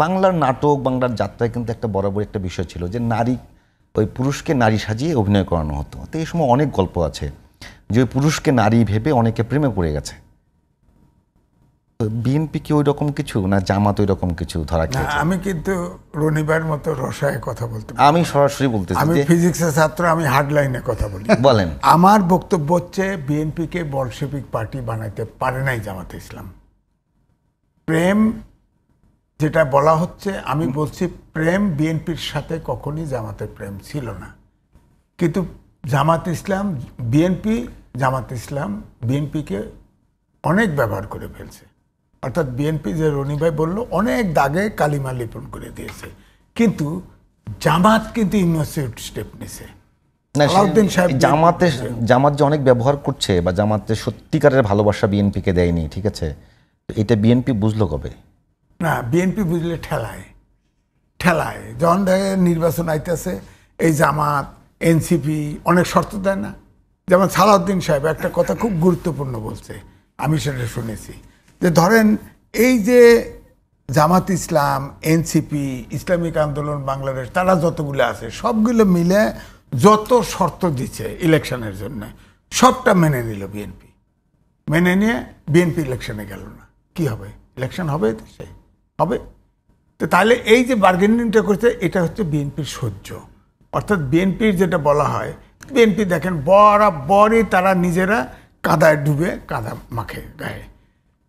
বাংলার নাটক বাংলার যাত্রায় কিন্তু একটা বরাবর একটা বিষয় ছিল যে নারী ওই পুরুষকে নারী সাজিয়ে অভিনয় করানো হতো। তো এই সময় অনেক গল্প আছে যে ওই পুরুষকে নারী ভেবে অনেকে প্রেমে পড়ে গেছে। বিএনপি কি ওই রকম কিছু না জামাত ওই রকম কিছু ধরা খেয়েছে? আমি কিন্তু রনিবার মতো রসায় কথা বলতে আমি সরাসরি বলতেছি, আমি ফিজিক্সের ছাত্র, আমি হার্ড লাইনে কথা বলি। বলেন। আমার বক্তব্য হচ্ছে বিএনপিকে বলশেভিক পার্টি বানাইতে পারে নাই জামাতে ইসলাম। প্রেম যেটা বলা হচ্ছে, আমি বলছি প্রেম বিএনপির সাথে কখনই জামাতের প্রেম ছিল না। কিন্তু জামাত ইসলাম জামাত ইসলাম বিএনপিকে অনেক ব্যবহার করে ফেলছে। অর্থাৎ বিএনপি যে রনি ভাই বললো অনেক দাগে কালিমা লিপন করে দিয়েছে, কিন্তু জামাত কিন্তু ইনোসেন্ট স্টেপ নিছে। জামাত যে অনেক ব্যবহার করছে বা জামাতে সত্যিকারের ভালোবাসা বিএনপিকে দেয়নি, ঠিক আছে, এটা বিএনপি বুঝলো কবে? না, বিএনপি বুঝলে ঠেলায় যখন দেখে নির্বাচন আইতেছে, এই জামাত এনসিপি অনেক শর্ত দেয় না। যেমন সালাউদ্দিন সাহেব একটা কথা খুব গুরুত্বপূর্ণ বলছে, আমি সেটা শুনেছি, যে ধরেন এই যে জামাত ইসলাম, এনসিপি, ইসলামিক আন্দোলন বাংলাদেশ, তারা যতগুলো আছে সবগুলো মিলে যত শর্ত দিচ্ছে ইলেকশনের জন্য সবটা মেনে নিল বিএনপি। মেনে নিয়ে বিএনপি ইলেকশনে গেল না। কি হবে? ইলেকশন হবে, সেই হবে। তো তাহলে এই যে বার্গেনিংটা করছে, এটা হচ্ছে বিএনপির সহ্য। অর্থাৎ বিএনপির যেটা বলা হয়, বিএনপি দেখেন বরাবরই তারা নিজেরা কাদায় ডুবে কাদা মাখে গায়ে।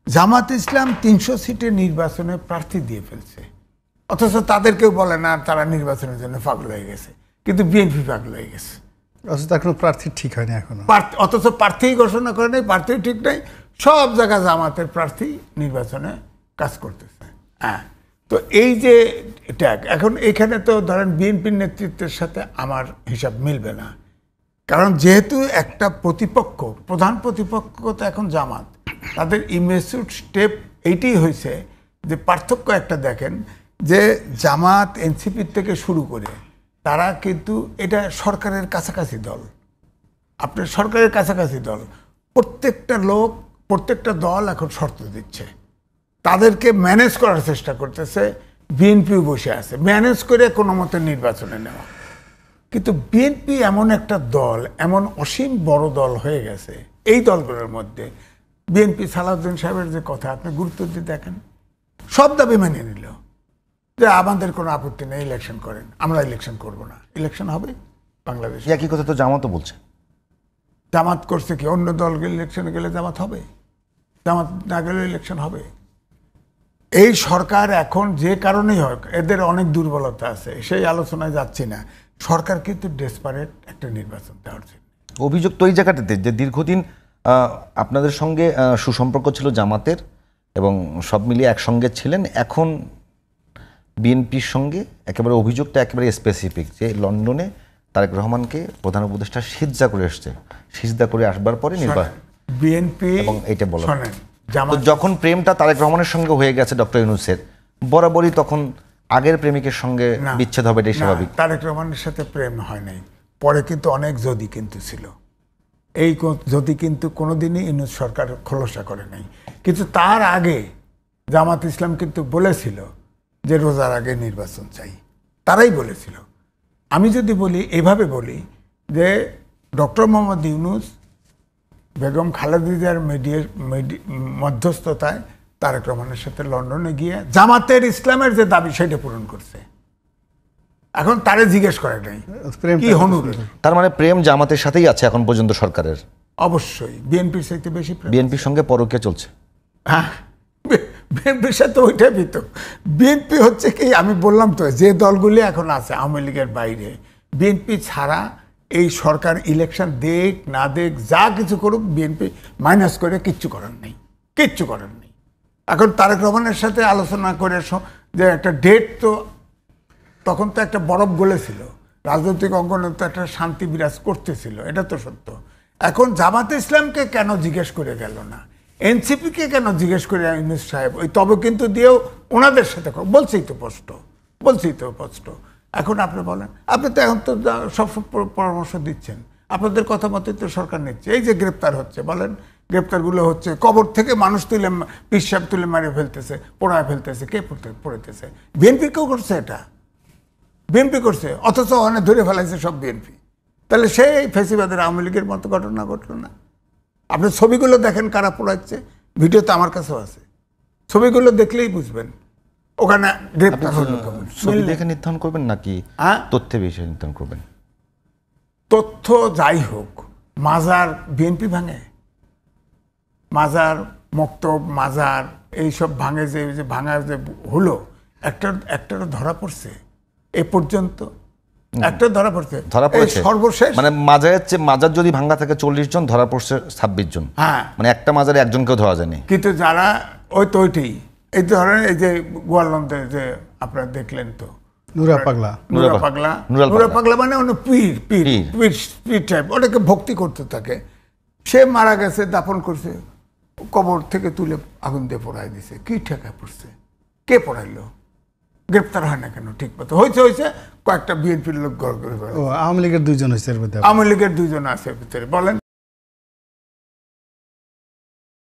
জামাত ইসলাম 300 সিটের নির্বাচনে প্রার্থী দিয়ে ফেলছে, অথচ তাদেরকেও বলে না তারা নির্বাচনের জন্য পাগল হয়ে গেছে, কিন্তু বিএনপি পাগল হয়ে গেছে। অথচ এখনো প্রার্থী ঠিক হয়নি, এখনো অথচ প্রার্থী ঘোষণা করে নেই, প্রার্থী ঠিক নেই, সব জায়গায় জামাতের প্রার্থী নির্বাচনে কাজ করতেছে। হ্যাঁ, তো এই যে ট্যাগ এখন এখানে তো ধরেন বিএনপির নেতৃত্বের সাথে আমার হিসাব মিলবে না, কারণ যেহেতু একটা প্রতিপক্ষ, প্রধান প্রতিপক্ষ তো এখন জামাত, তাদের ইমেচিউর স্টেপ এইটাই হয়েছে যে পার্থক্য একটা দেখেন যে জামাত এনসিপির থেকে শুরু করে তারা কিন্তু এটা সরকারের কাছাকাছি দল, আপনার সরকারের কাছাকাছি দল, প্রত্যেকটা দল এখন শর্ত দিচ্ছে, তাদেরকে ম্যানেজ করার চেষ্টা করতেছে। বিএনপিও বসে আছে ম্যানেজ করে কোনো মতে নির্বাচনে নেওয়া। কিন্তু বিএনপি এমন একটা দল, এমন অসীম বড় দল হয়ে গেছে, এই দলগুলোর মধ্যে বিএনপি সালাউদ্দিন সাহেবের যে কথা আপনি গুরুত্ব দিয়ে দেখেন, সব দাবি মেনে নিল যে আমাদের কোনো আপত্তি নেই, ইলেকশন করেন, আমরা ইলেকশন করব না, ইলেকশন হবে বাংলাদেশ। একই কথা তো জামাতও বলছে। জামাত করছে কি? অন্য দল ইলেকশনে গেলে জামাত হবে, জামাত না গেলে ইলেকশন হবে। এই সরকার এখন যে কারণেই হোক, এদের অনেক দুর্বলতা আছে, সেই আলোচনায় যাচ্ছি না। সরকার কিন্তু ডেসপারেট একটা নির্বাচন দেওয়ার জন্য। অভিযোগ তো এই জায়গাটাতে যে দীর্ঘদিন আপনাদের সঙ্গে সুসম্পর্ক ছিল জামাতের এবং সব মিলিয়ে একসঙ্গে ছিলেন, এখন বিএনপির সঙ্গে একেবারে অভিযোগটা একেবারে স্পেসিফিক যে লন্ডনে তারেক রহমানকে প্রধান উপদেষ্টা সিজদা করে এসছে, সিজদা করে আসবার পরে নির্বাচন বিএনপি এবং এইটা বলা। তো যখন প্রেমটা তারেক রহমানের সঙ্গে হয়ে গেছে ডক্টর ইউনূসের, বরাবরই তখন আগের প্রেমিকের সঙ্গে বিচ্ছেদ হবে, এটাই স্বাভাবিক। তারেক রহমানের সাথে প্রেম হয় নাই, পরে কিন্তু অনেক যদি কিন্তু ছিল, এই যদি কিন্তু কোনোদিনই ইউনূস সরকার খোলসা করে নাই। কিন্তু তার আগে জামাত ইসলাম কিন্তু বলেছিল যে রোজার আগে নির্বাচন চাই, তারাই বলেছিল। আমি যদি বলি, এভাবে বলি যে ডক্টর মোহাম্মদ ইউনূস বেগম খালেদা জিয়ার মধ্যস্থতায় তারেক রহমানের সাথে লন্ডনে গিয়ে জামাতের ইসলামের যে দাবি সেটা পূরণ করছে। এখন তারে জিজ্ঞেস করে নাই কি হনুর। তার মানে প্রেম জামাতের সাথেই আছে এখন পর্যন্ত সরকারের। অবশ্যই বিএনপির চাইতে বেশি বিএনপির সঙ্গে পরকীয়া চলছে। হ্যাঁ, বিএনপির সাথে ওইটাই ভিতর। বিএনপি হচ্ছে কি, আমি বললাম তো, যে দলগুলি এখন আছে আওয়ামী লীগের বাইরে, বিএনপি ছাড়া এই সরকার ইলেকশন দেখ না দেখ যা কিছু করুক, বিএনপি মাইনাস করে কিচ্ছু করার নেই। এখন তারেক রহমানের সাথে আলোচনা করে যে একটা ডেট, তো তখন তো একটা বরফ গলেছিল, রাজনৈতিক অঙ্গনে তো একটা শান্তি বিরাজ করতেছিল, এটা তো সত্য। এখন জামাতে ইসলামকে কেন জিজ্ঞেস করে গেল না, এনসিপিকে কেন জিজ্ঞেস করে ইউনূস সাহেব ওই তবে কিন্তু দিয়েও ওনাদের সাথে বলছেই তো স্পষ্ট। এখন আপনি বলেন, আপনি তো এখন তো সব পরামর্শ দিচ্ছেন, আপনাদের কথা মতোই তো সরকার নিচ্ছে। এই যে গ্রেপ্তার হচ্ছে, বলেন গ্রেপ্তারগুলো হচ্ছে, কবর থেকে মানুষ তুলে পিসাব তুলে মারে ফেলতেছে, পোড়ায় ফেলতেছে, কে পড়েতেছে? বিএনপি কেউ করছে এটা? বিএনপি করছে, অথচ ওখানে ধরে ফেলাইছে সব বিএনপি। তাহলে সেই ফেসিবাদের আওয়ামী লীগের মতো ঘটনা ঘটলো না? আপনি ছবিগুলো দেখেন কারা পোড়াচ্ছে, ভিডিও তো আমার কাছেও আছে, ছবিগুলো দেখলেই বুঝবেন ওখানে গ্রেপ্তার হলো কেমন। ছবি দেখে নির্ধারণ করবেন নাকি হ্যাঁ? তথ্যে বিষয়ে নির্ধারণ করবেন? তথ্য যাই হোক, মাজার বিএনপি ভাঙে? মাজার, মক্তব, মাজার এইসব ভাঙে, যে ভাঙা যে হলো, একটারও ধরা পড়ছে এ পর্যন্ত? একটা ধরা পড়ছে? ধরা পড়েছে সর্বশেষ মানে মাজার যদি ভাঙ্গা থাকে 40 জন, ধরা পড়ছে 26 জন। হ্যাঁ, মানে একটা মাজারে একজনকেও ধরা যায়নি। কিন্তু যারা ওইটাই এই ধরনের, এই যে গোয়ালন্দের যে আপনারা দেখলেন তো, নুরা পাগলা নুরা পাগলা মানে অন্য পীর পীর পীর পীর টাইপ, ওটাকে ভক্তি করতে থাকে। সে মারা গেছে, দাফন করছে, কবর থেকে তুলে আগুন দিয়ে পোড়াই দিছে। কি ঠেকা পড়ছে? কে পড়াইলো? গ্রেপ্তার হয় না কেন? ঠিক মতো হয়েছে কয়েকটা বিএনপির লোক গড় করে। ও আওয়ামী লীগের 2 জন হয়েছে এর মধ্যে। আওয়ামী লীগের 2 জন আছে ভিতরে, বলেন।